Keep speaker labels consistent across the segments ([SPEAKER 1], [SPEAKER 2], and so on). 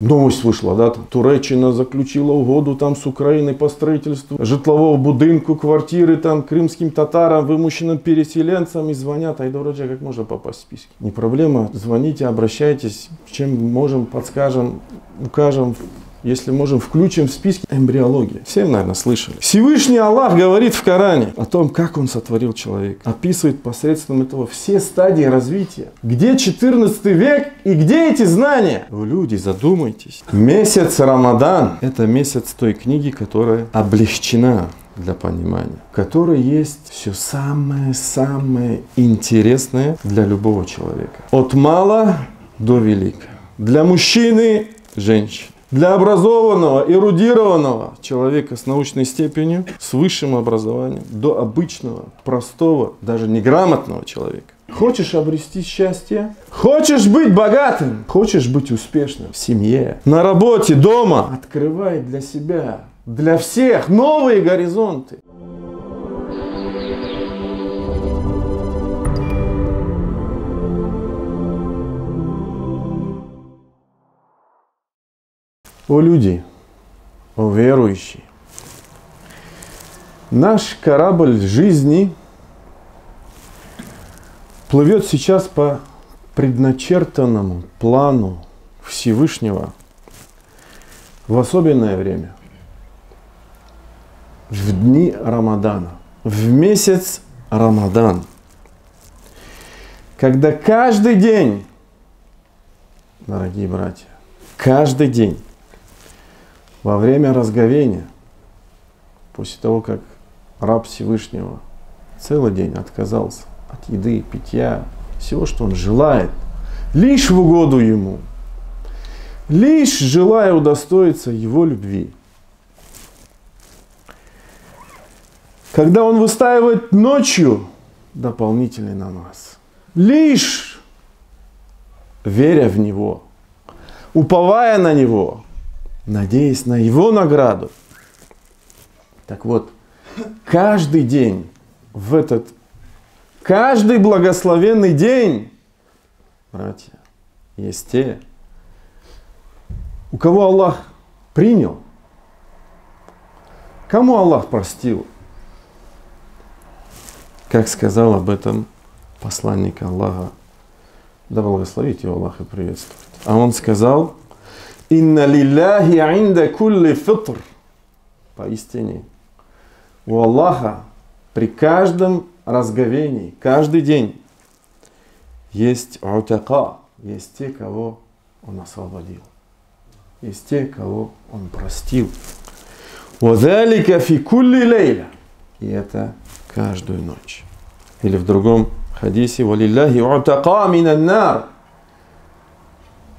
[SPEAKER 1] Новость вийшла, да? Туреччина заключила угоду там з Україною по строительству житлового будинку, квартиры там кримским татарам, вымышленным переселенцам, и звонят. Айдородже, как можно попасть в списки? Не проблема, звоните, обращайтесь, чем можем, подскажем, укажем. Если можем, включим в списки эмбриологии. Все, наверное, слышали. Всевышний Аллах говорит в Коране о том, как Он сотворил человека. Описывает посредством этого все стадии развития. Где 14 век и где эти знания? Вы, люди, задумайтесь. Месяц Рамадан – это месяц той книги, которая облегчена для понимания. В которой есть все самое-самое интересное для любого человека. От мала до велика. Для мужчины – женщины. Для образованного, эрудированного человека с научной степенью, с высшим образованием, до обычного, простого, даже неграмотного человека. Хочешь обрести счастье? Хочешь быть богатым? Хочешь быть успешным в семье, на работе, дома? Открывай для себя, для всех новые горизонты. О люди, о верующие, наш корабль жизни плывет сейчас по предначертанному плану Всевышнего в особенное время, в дни Рамадана, в месяц Рамадан, когда каждый день, дорогие братья, каждый день, во время разговения, после того, как раб Всевышнего целый день отказался от еды, питья, всего, что он желает, лишь в угоду ему, лишь желая удостоиться его любви. Когда он выстаивает ночью дополнительный намаз, лишь веря в него, уповая на него, надеясь на его награду. Так вот, каждый день, каждый благословенный день, братья, есть те, у кого Аллах принял, кому Аллах простил. Как сказал об этом посланник Аллаха, да благословит его Аллах и приветствует. А он сказал: «Инна лилляхи инда кулли фитр». Поистине, у Аллаха при каждом разговении, каждый день есть утака, есть те, кого Он освободил, есть те, кого Он простил. «Вазалика фи кулли лейля». И это каждую ночь. Или в другом хадисе: «Валилляхи утака минан нар».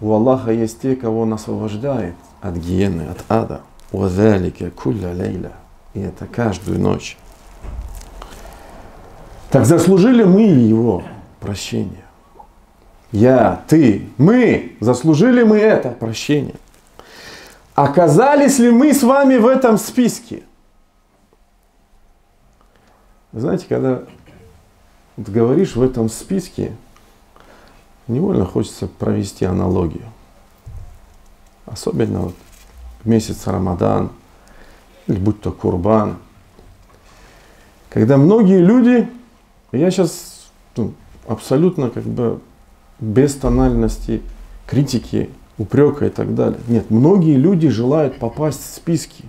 [SPEAKER 1] У Аллаха есть те, кого Он освобождает от гиены, от ада. «Вазалика кулля лейля». И это каждую ночь. Так заслужили мы Его прощение? Я, ты, мы, заслужили мы это прощение? Оказались ли мы с вами в этом списке? Знаете, когда говоришь в этом списке, невольно хочется провести аналогию. Особенно вот в месяц Рамадан, или будь то Курбан. Когда многие люди, я сейчас абсолютно без тональности критики, упрека и так далее. Нет, многие люди желают попасть в списки.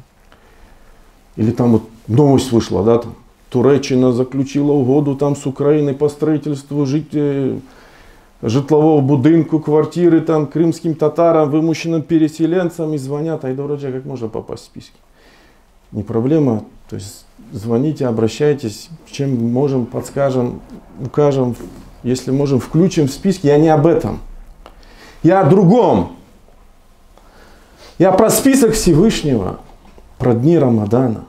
[SPEAKER 1] Или там вот новость вышла, да, там Туреччина заключила угоду там с Украиной по строительству житлового будинку, квартиры там кримским татарам, вымышленным переселенцам, и звонят. Айдородже, как можно попасть в списки? Не проблема, то есть звоните, обращайтесь, чем можем, подскажем, укажем, если можем, включим в списки. Я не об этом, я о другом. Я про список Всевышнего, про дни Рамадана.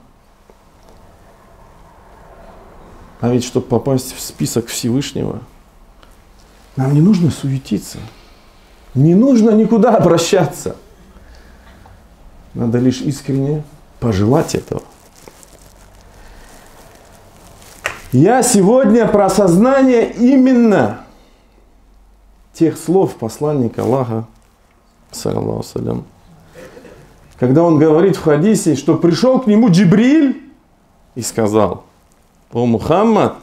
[SPEAKER 1] А ведь, чтобы попасть в список Всевышнего, нам не нужно суетиться, не нужно никуда обращаться. Надо лишь искренне пожелать этого. Я сегодня про осознание именно тех слов посланника Аллаха, саллаллаху алейхи ва саллям, когда он говорит в хадисе, что пришел к нему Джибриль и сказал: «О Мухаммад,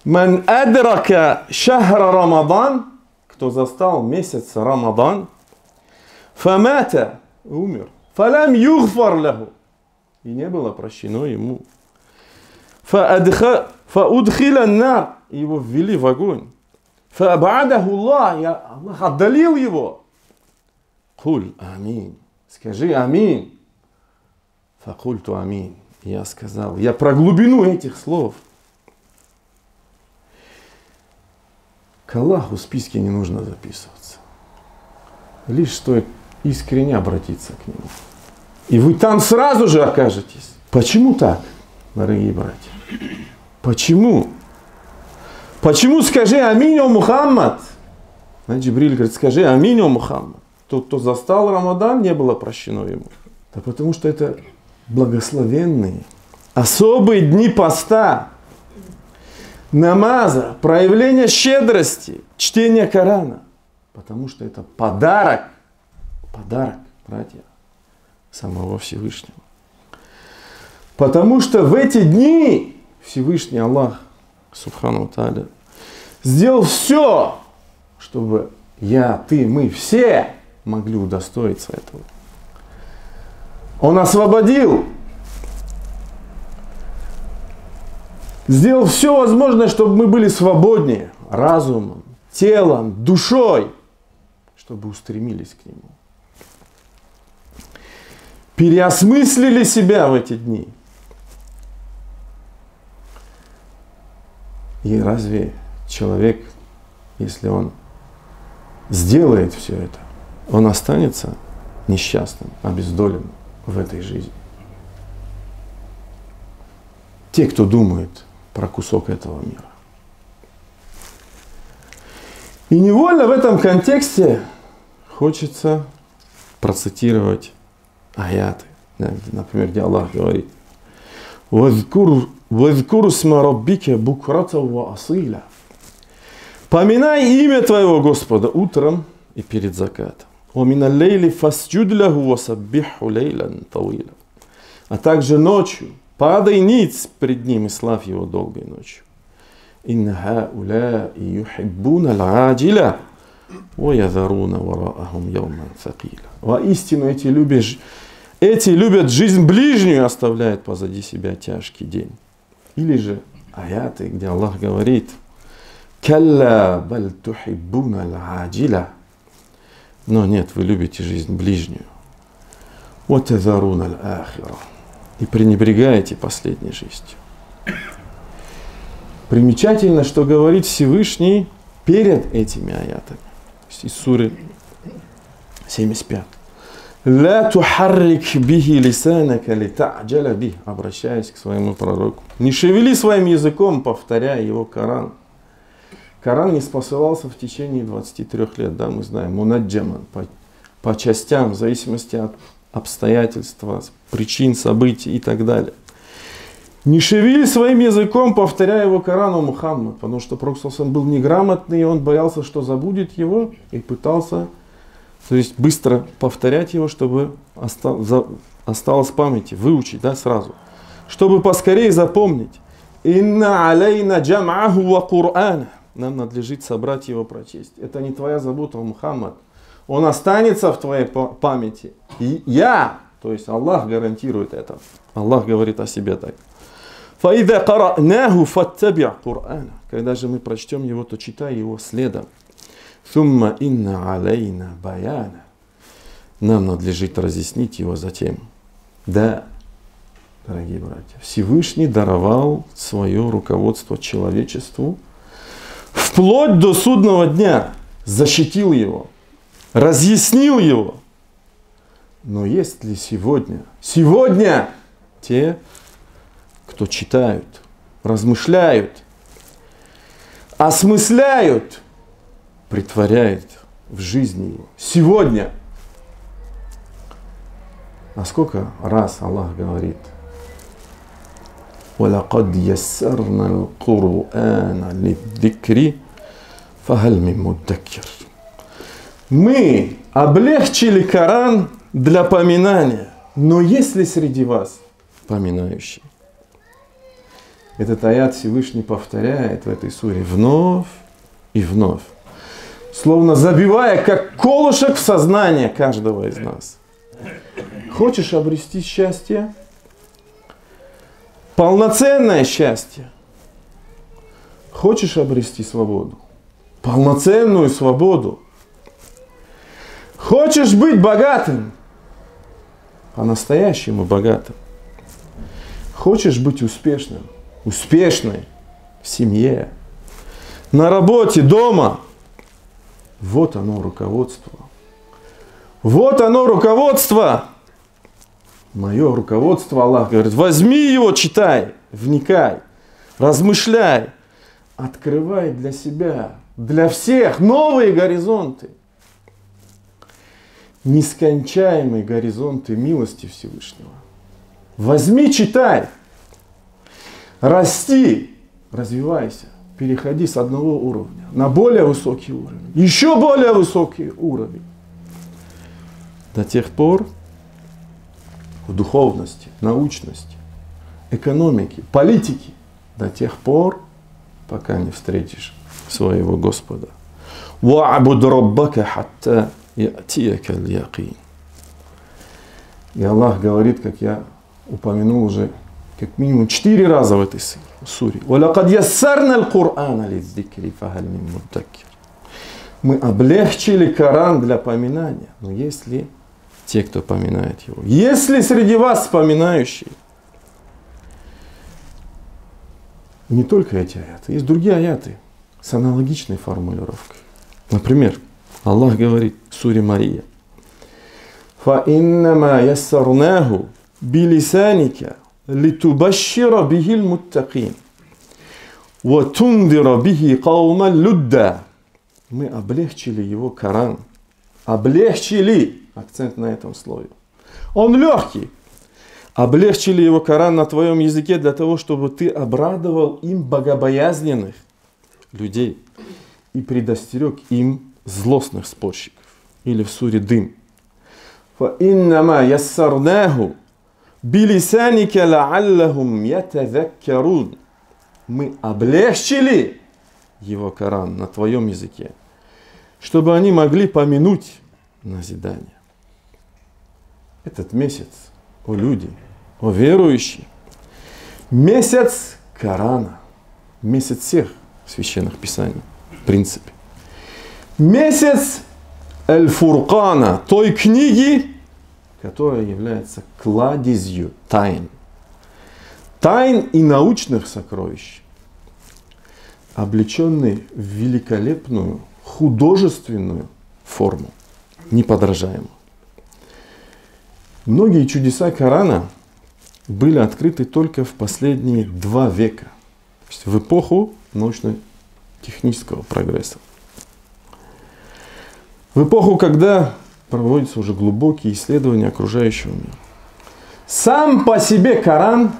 [SPEAKER 1] ман адрака шахра Рамадан», кто застал месяц Рамадан, фамата, умер, фалам югфар лаху, и не было прощено ему, фаудхила нар, его ввели в огонь, фаабадаху Аллах, Аллах отдалил его. Куль амин, скажи амин. Факульту амин, я сказал, я про глубину этих слов. К Аллаху в списке не нужно записываться. Лишь стоит искренне обратиться к Нему. И вы там сразу же окажетесь. Почему так, дорогие братья? Почему? Почему скажи аминь, о Мухаммад? Джибриль говорит, скажи аминь, о Мухаммад. Тот, кто застал Рамадан, не было прощено ему. Да потому что это благословенные, особые дни поста, намаза, проявление щедрости, чтение Корана. Потому что это подарок, братья, самого Всевышнего. Потому что в эти дни Всевышний Аллах, Субхану Тааля, сделал все, чтобы я, ты, мы все могли удостоиться этого. Он освободил, сделал все возможное, чтобы мы были свободнее разумом, телом, душой, чтобы устремились к Нему. Переосмыслили себя в эти дни. И разве человек, если он сделает все это, он останется несчастным, обездоленным в этой жизни? Те, кто думает про кусок этого мира. И невольно в этом контексте хочется процитировать аяты. Например, где Аллах говорит: «Вазкур сма раббика букрата ва асиля». Поминай имя твоего Господа утром и перед закатом. «Вамина лейли фасджуд лаху васаббиху лейлан тауила». А также ночью падай ниц пред ним и славь его долгой ночью. «Инна хауляи юхиббуна аль-аджиля ва язаруна вараахум яуман сакила». Воистину эти любят жизнь ближнюю и оставляют позади себя тяжкий день. Или же аяты, где Аллах говорит: «Калла баль тухиббуна аль-аджиля». Но нет, вы любите жизнь ближнюю. «Ва тазаруна аль-ахира». И пренебрегаете последней жизнью. Примечательно, что говорит Всевышний перед этими аятами. Из суры 75. «Ла тухаррик бихи лисанака лита'джаля бих», обращаясь к своему пророку. Не шевели своим языком, повторяя его Коран. Коран не спасывался в течение 23 лет, да, мы знаем, мунаджаман, по частям, в зависимости от обстоятельств, причин, событий и так далее. Не шевели своим языком, повторяя его Корану, Мухаммад, потому что Пророк был неграмотный, и он боялся, что забудет его, и пытался, то есть быстро повторять его, чтобы осталось в памяти, выучить, да, сразу, чтобы поскорее запомнить. «Инна алейна джам'аху ва Кур'ана». Нам надлежит собрать его, прочесть. Это не твоя забота, Мухаммад. Он останется в твоей памяти. И я, то есть Аллах гарантирует это. Аллах говорит о себе так. فَإِذَا قَرَأْنَاهُ فَاتَّبِعْ قُرْآنَ. Когда же мы прочтем его, то читай его следом. ثُمَّ إِنَّ عَلَيْنَا بَيَانَ. Нам надлежит разъяснить его затем. Да, дорогие братья, Всевышний даровал свое руководство человечеству вплоть до судного дня. Защитил его, разъяснил его. Но есть ли сегодня те, кто читают, размышляют, осмысляют, претворяют в жизни его? Сегодня. А сколько раз Аллах говорит: وَلَقَدْ يَسَّرْنَا الْقُرْآنَ لِلذِّكْرِ فَهَلْ مِن مُدَّكِّرٍ. Мы облегчили Коран для поминания, но есть ли среди вас поминающий? Этот аят Всевышний повторяет в этой суре вновь и вновь, словно забивая как колышек в сознание каждого из нас. Хочешь обрести счастье? Полноценное счастье. Хочешь обрести свободу? Полноценную свободу. Хочешь быть богатым? По-настоящему богатым. Хочешь быть успешным? Успешной в семье, на работе, дома. Вот оно руководство. Вот оно руководство. Мое руководство, Аллах говорит, возьми его, читай, вникай, размышляй, открывай для себя, для всех новые горизонты. Нескончаемые горизонты милости Всевышнего. Возьми, читай, расти, развивайся, переходи с одного уровня на более высокий уровень, еще более высокий уровень. До тех пор в духовности, научности, экономике, политике, до тех пор, пока не встретишь своего Господа. وَعْبُدْ رَبَّكَ حَتَّى يَأْتِيَكَ الْيَقِينُ. И Аллах говорит, как я упомянул уже как минимум 4 раза в этой суре. وَلَقَدْ يَسَّرْنَا الْقُرْآنَ لِلذِّكْرِ فَهَلْ مِن مُدَّكِرٍ. Мы облегчили Коран для поминания. Но есть ли те, кто поминает его? Есть ли среди вас поминающие? Не только эти аяты. Есть другие аяты с аналогичной формулировкой. Например, Аллах говорит в суре Мария. فَإِنَّمَا يَسَّرْنَاهُ بِلِسَانِكَ لِتُبَشِّرَ بِهِ الْمُتَّقِينَ وَتُنْذِرَ بِهِ قَوْمًا لُدًّا. Мы облегчили его Коран. Облегчили. Акцент на этом слове. Он легкий. Облегчили его Коран на твоем языке для того, чтобы ты обрадовал им богобоязненных людей и предостерег им злостных спорщиков. Или в суре Дым. فَإِنَّمَا يَسَّرْنَاهُ بِلِسَانِكَ لَعَلَّهُمْ يَتَذَكَّرُونَ. Мы облегчили его Коран на твоем языке, чтобы они могли помянуть назидание. Этот месяц, о люди, о верующие, месяц Корана, месяц всех священных писаний, в принципе. Месяц Аль-Фуркана, той книги, которая является кладезью тайн. Тайн и научных сокровищ, облеченной в великолепную художественную форму, неподражаемую. Многие чудеса Корана были открыты только в последние 2 века, то есть в эпоху научно-технического прогресса. В эпоху, когда проводятся уже глубокие исследования окружающего мира. Сам по себе Коран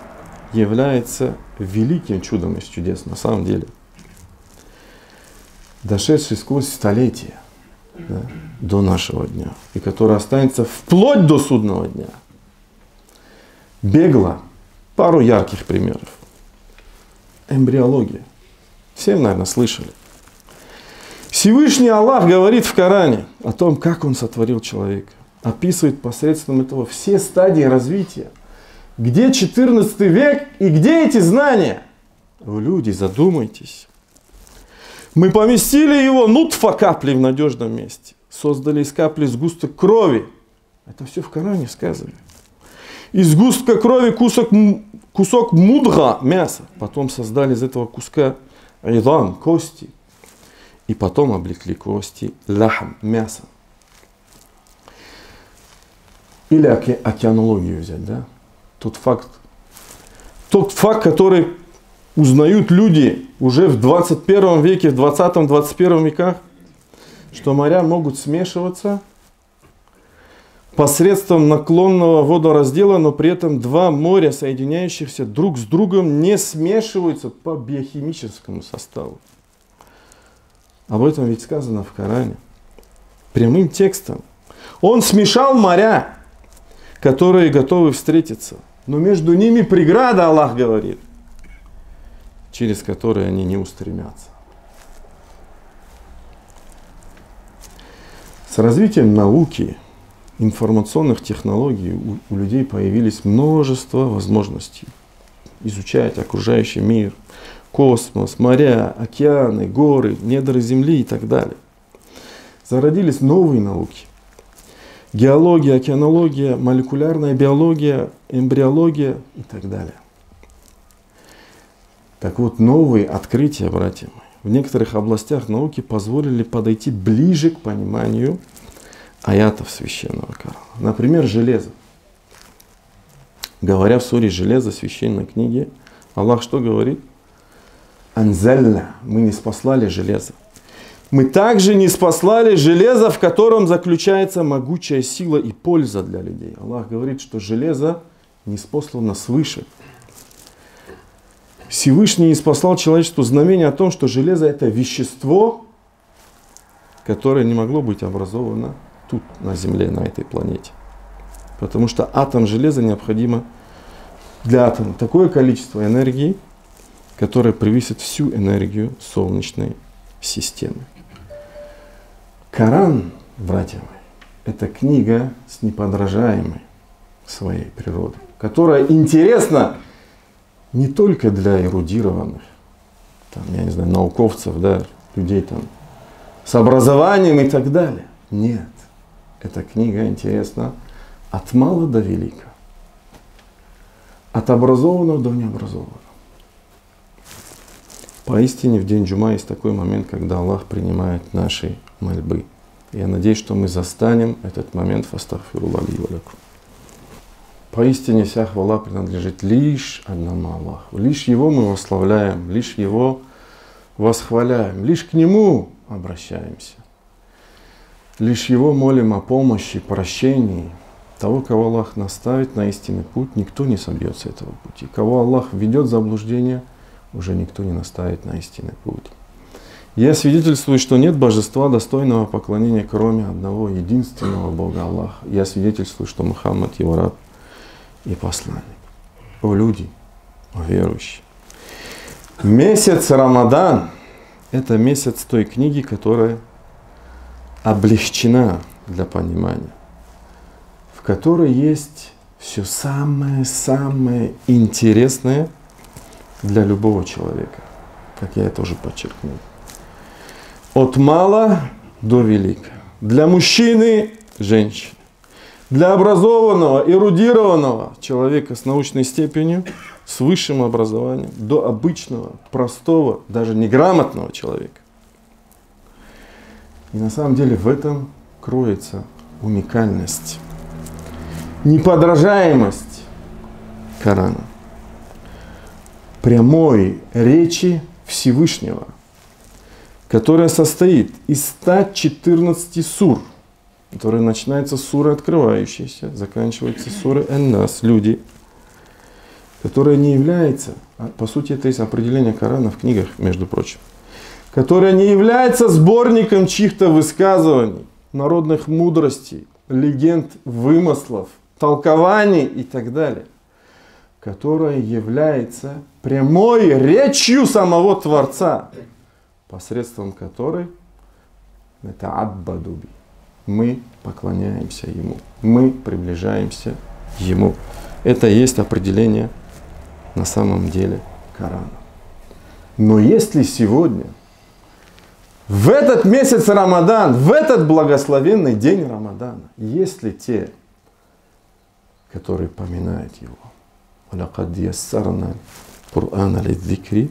[SPEAKER 1] является великим чудом из чудес на самом деле, дошедший сквозь столетия, да, до нашего дня, и который останется вплоть до судного дня. Бегло пару ярких примеров. Эмбриология. Все, наверное, слышали. Всевышний Аллах говорит в Коране о том, как Он сотворил человека. Описывает посредством этого все стадии развития. Где 14 век и где эти знания? Вы, люди, задумайтесь. Мы поместили его нутфа капли в надежном месте. Создали из капли сгусток крови. Это все в Коране сказано. Из сгустка крови кусок мудга, мяса. Потом создали из этого куска идан, кости. И потом облекли кости лахм, мясо. Или океанологию взять, да? Тот факт, который узнают люди уже в 21 веке, в 20-21 веках, что моря могут смешиваться посредством наклонного водораздела, но при этом 2 моря, соединяющихся друг с другом, не смешиваются по биохимическому составу. Об этом ведь сказано в Коране. прямым текстом. Он смешал моря, которые готовы встретиться. Но между ними преграда, Аллах говорит, через которые они не устремятся. С развитием науки, информационных технологий у людей появились множество возможностей изучать окружающий мир, космос, моря, океаны, горы, недры Земли и так далее. Зародились новые науки. Геология, океанология, молекулярная биология, эмбриология и так далее. Так вот, новые открытия, братья мои, в некоторых областях науки позволили подойти ближе к пониманию аятов священного Корана. Например, железо. Говоря в суре «Железо», священной книге, Аллах что говорит? «Анзальна» – мы не спаслали железо. Мы также не спаслали железо, в котором заключается могучая сила и польза для людей. Аллах говорит, что железо ниспослано свыше. Всевышний спаслал человечеству знамение о том, что железо – это вещество, которое не могло быть образовано тут, на Земле, на этой планете. Потому что атом железа необходимо для атома такое количество энергии, которое превысит всю энергию Солнечной системы. Коран, братья мои, это книга с неподражаемой своей природой, которая интересна не только для эрудированных, там, я не знаю, науковцев, да, людей там, с образованием и так далее. Нет, эта книга интересна от мала до велика, от образованного до необразованного. Поистине в день джума есть такой момент, когда Аллах принимает наши мольбы. Я надеюсь, что мы застанем этот момент в астагфируллах ли ва лакум. Поистине вся хвала принадлежит лишь одному Аллаху. Лишь Его мы восславляем, лишь Его восхваляем, лишь к Нему обращаемся. Лишь Его молим о помощи, прощении. Того, кого Аллах наставит на истинный путь, никто не собьется с этого пути. Кого Аллах введет в заблуждение, уже никто не наставит на истинный путь. Я свидетельствую, что нет божества, достойного поклонения, кроме одного единственного Бога Аллаха. Я свидетельствую, что Мухаммад Его раб и посланник. О люди, о верующие. Месяц Рамадан – это месяц той книги, которая облегчена для понимания, в которой есть все самое-самое интересное для любого человека, как я это уже подчеркнул. От мала до велика. Для мужчины – женщины. Для образованного, эрудированного человека с научной степенью, с высшим образованием, до обычного, простого, даже неграмотного человека. И на самом деле в этом кроется уникальность, неподражаемость Корана, прямой речи Всевышнего, которая состоит из 114 сур, которая начинается с суры открывающейся, заканчивается сурой Ан-Нас, люди, которая не является, по сути это есть определение Корана в книгах, между прочим, которая не является сборником чьих-то высказываний, народных мудростей, легенд, вымыслов, толкований и так далее, которая является прямой речью самого Творца, посредством которой это аббадуби. Мы поклоняемся Ему, мы приближаемся к Ему. Это есть определение на самом деле Корана. Но если сегодня, в этот месяц Рамадан, в этот благословенный день Рамадана, есть ли те, которые поминают Его? وَلَقَدْ يَسَّرْنَا الْقُرْآنَ لِلذِّكْرِ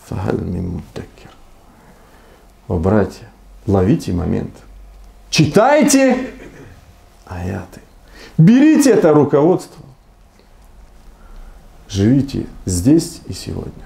[SPEAKER 1] فَهَلْ مِن مُدَّكِّرٍ. О, братья, ловите момент. Читайте аяты. Берите это руководство. Живите здесь и сегодня.